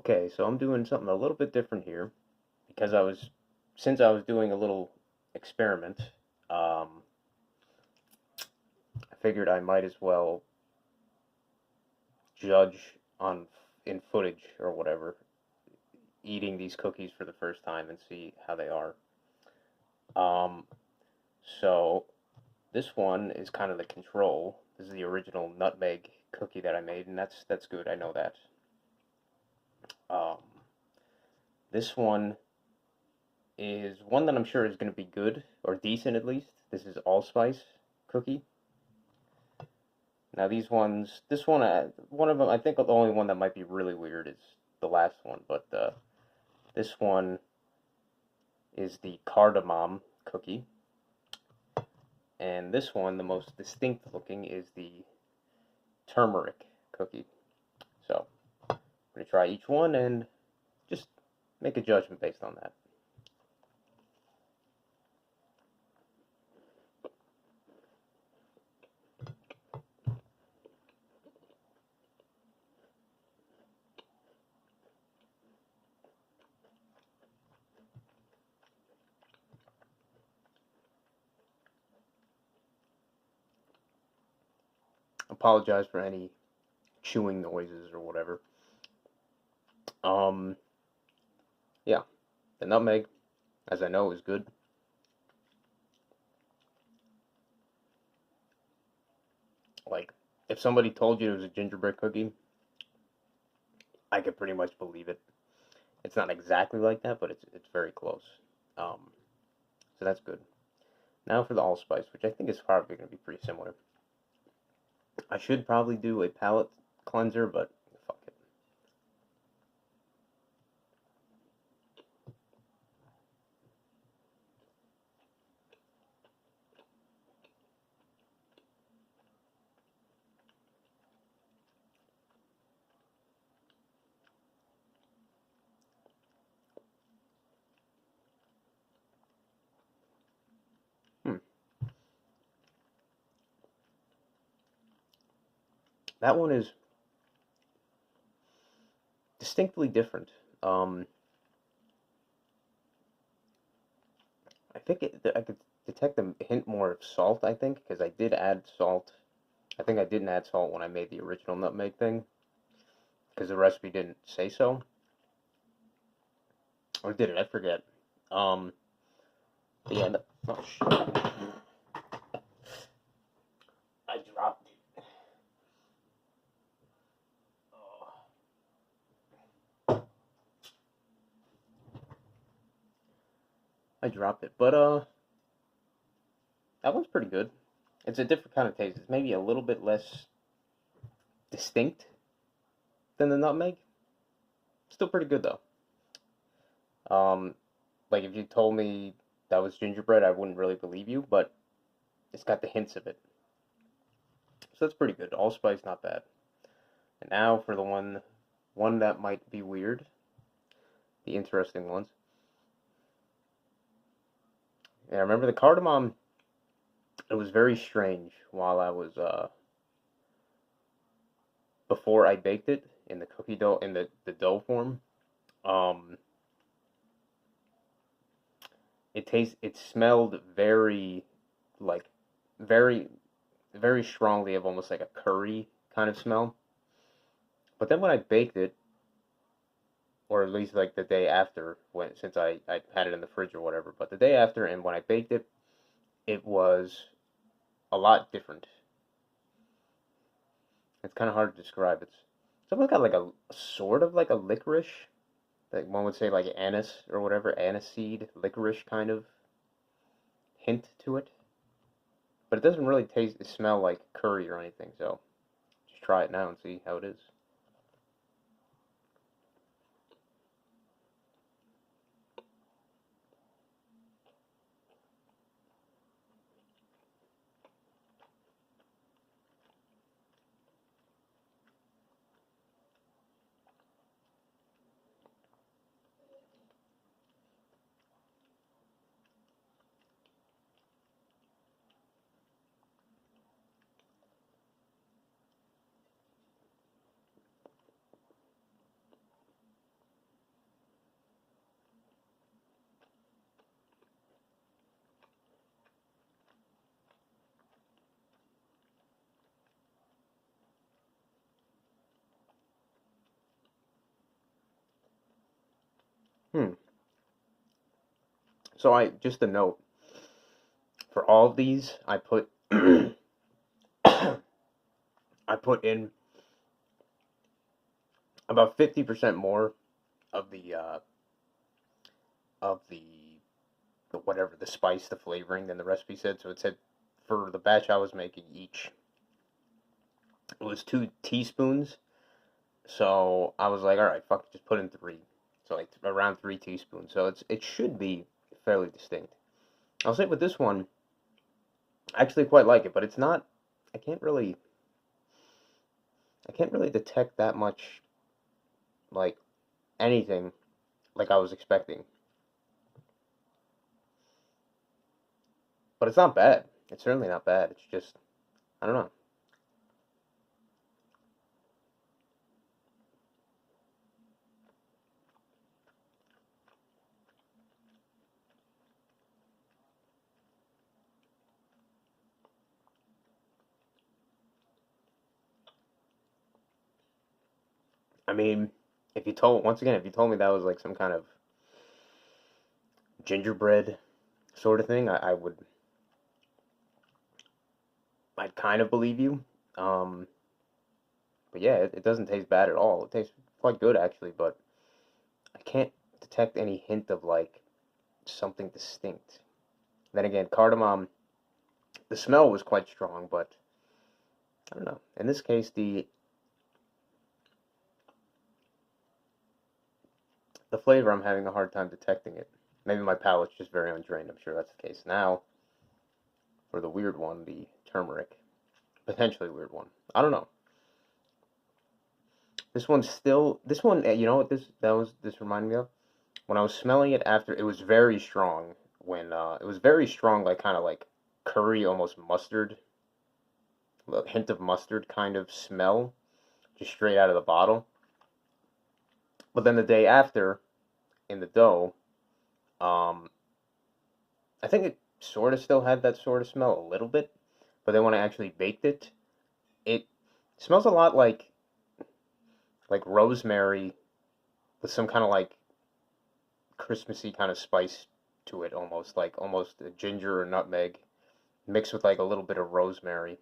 Okay, so I'm doing something a little bit different here because since I was doing a little experiment, um, I figured I might as well judge on in footage or whatever, eating these cookies for the first time and see how they are. Um, so this one is kind of the control. This is the original nutmeg cookie that I made, and that's good. I know that. Um, this one is one that I'm sure is going to be good or decent at least. This is Allspice cookie. Now one of them, I think the only one that might be really weird is the last one, but this one is the Cardamom cookie, and this one, the most distinct looking, is the Turmeric cookie. So I'm gonna try each one and just make a judgment based on that. Apologize for any chewing noises or whatever. Um, yeah, the nutmeg, as I know, is good. Like, if somebody told you it was a gingerbread cookie, I could pretty much believe it. It's not exactly like that, but it's very close. Um, so that's good. Now for the allspice, which I think is probably going to be pretty similar. I should probably do a palate cleanser, but fuck it. Hmm. That one is distinctly different. Um, I think I could detect a hint more of salt. I think because I did add salt. I think I didn't add salt when I made the original nutmeg thing because the recipe didn't say so, or did it? I forget. Um, but yeah. Oh shit! I dropped it. Oh, I dropped it, but that one's pretty good. It's a different kind of taste. It's maybe a little bit less distinct than the nutmeg. Still pretty good though. Um, like if you told me that was gingerbread, I wouldn't really believe you, but it's got the hints of it. So that's pretty good. Allspice, not bad. And now for the one that might be weird, the interesting ones. Yeah, I remember the cardamom. It was very strange while I was before I baked it in the cookie dough in the dough form. Um, it smelled very like very very strongly of almost like a curry kind of smell. But then when I baked it, or at least like the day after, when since I had it in the fridge or whatever, but the day after and when I baked it, it was a lot different. It's kind of hard to describe. It's almost got like a sort of like a licorice, like one would say like anise or whatever, aniseed, licorice kind of hint to it. But it doesn't really smell like curry or anything. So just try it now and see how it is. Hmm. So just a note, for all of these, I put I put in about 50% more of the whatever, the spice, the flavoring than the recipe said. So it said for the batch I was making, each it was 2 teaspoons. So I was like, all right, fuck, just put in three. So like around 3 teaspoons. So it should be fairly distinct. I'll say with this one, I actually quite like it, but it's not. I can't really I can't really detect that much like anything like I was expecting. But it's not bad. It's certainly not bad. It's just I don't know. I mean, if you told me that was like some kind of gingerbread sort of thing, I'd kind of believe you. Um, but yeah, it doesn't taste bad at all. It tastes quite good actually, but I can't detect any hint of like something distinct. Then again, cardamom, the smell was quite strong, but I don't know. In this case, the flavor, I'm having a hard time detecting it. Maybe my palate's just very untrained. I'm sure that's the case. Now, for the weird one, the turmeric, potentially weird one. I don't know. This one. You know what this reminded me of? When I was smelling it after, it was very strong. When it was very strong, like kind of like curry, almost mustard, a hint of mustard kind of smell, just straight out of the bottle. But then the day after, in the dough, um, I think it sort of still had that sort of smell a little bit. But then when I actually baked it, it smells a lot like rosemary with some kind of like Christmassy kind of spice to it, almost a ginger or nutmeg mixed with like a little bit of rosemary,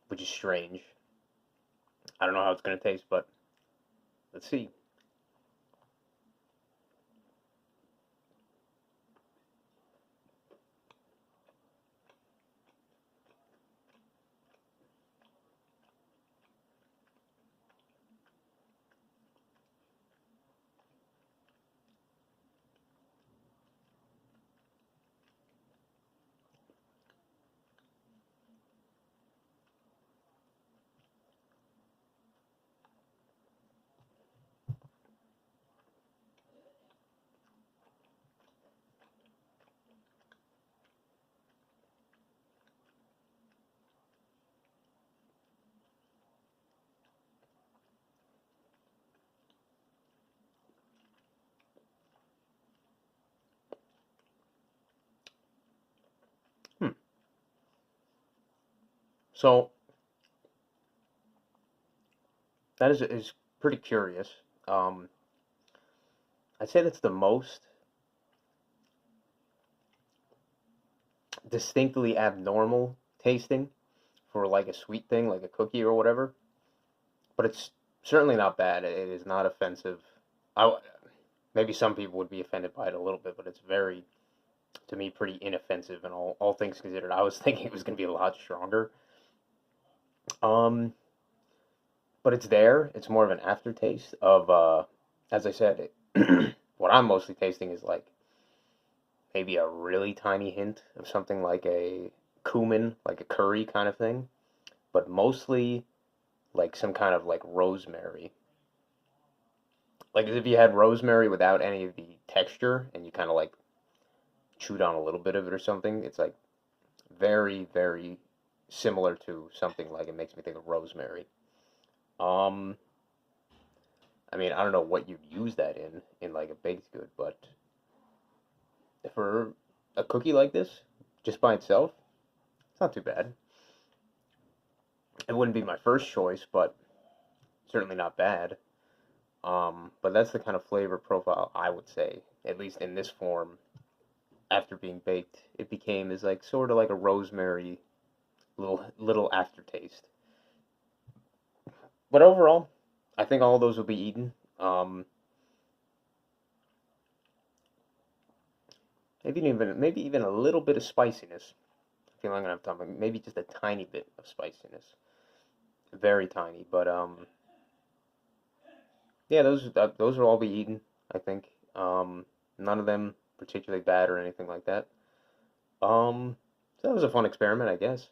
which is strange. I don't know how it's gonna taste, but let's see. Hmm. So that is pretty curious. Um, I'd say that's the most distinctly abnormal tasting for like a sweet thing, like a cookie or whatever. But it's certainly not bad. It is not offensive. I, maybe some people would be offended by it a little bit, but it's very, to me, pretty inoffensive and all things considered. I was thinking it was going to be a lot stronger. Um, but it's there. It's more of an aftertaste of, as I said, what I'm mostly tasting is like maybe a really tiny hint of something like a cumin, like a curry kind of thing, but mostly like some kind of like rosemary. Like as if you had rosemary without any of the texture and you kind of like chewed on a little bit of it or something. It's like very, very similar to something like it makes me think of rosemary. Um, I mean, I don't know what you'd use that in like a baked good, but for a cookie like this, just by itself, it's not too bad. It wouldn't be my first choice, but certainly not bad. But that's the kind of flavor profile I would say, at least in this form, after being baked, it became is like sort of like a rosemary little aftertaste. But overall, I think all those will be eaten. Maybe even a little bit of spiciness. I feel like I'm gonna have time, maybe just a tiny bit of spiciness, very tiny. But yeah, those will all be eaten. I think. None of them particularly bad or anything like that. So that was a fun experiment, I guess.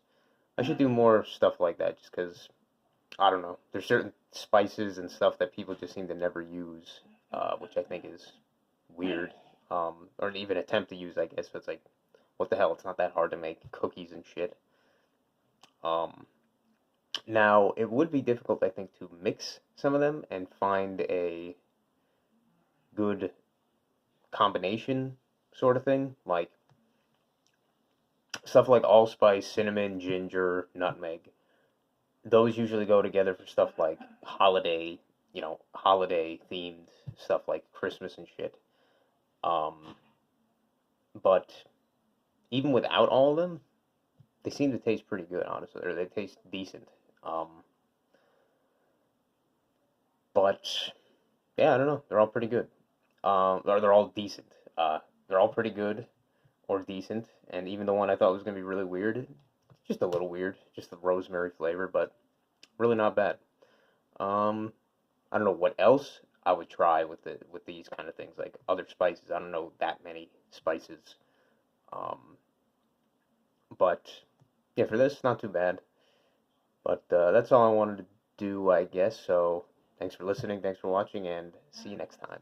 I should do more stuff like that, just because I don't know. There's certain spices and stuff that people just seem to never use, which I think is weird. Or even attempt to use, I guess. But it's like, what the hell? It's not that hard to make cookies and shit. Um, Now, it would be difficult, I think, to mix some of them and find a good combination sort of thing. Like stuff like allspice, cinnamon, ginger, nutmeg. Those usually go together for stuff like holiday, holiday themed stuff like Christmas and shit. Um, but even without all of them, they seem to taste pretty good, honestly, or they taste decent. Um, but yeah, I don't know. They're all pretty good. Or they're all decent. They're all pretty good or decent. And even the one I thought was gonna be really weird, just a little weird, just the rosemary flavor, but really not bad. Um, I don't know what else I would try with these kind of things, like other spices. I don't know that many spices. Um, but yeah, for this, not too bad. But that's all I wanted to do, I guess. So thanks for listening, thanks for watching, and see you next time.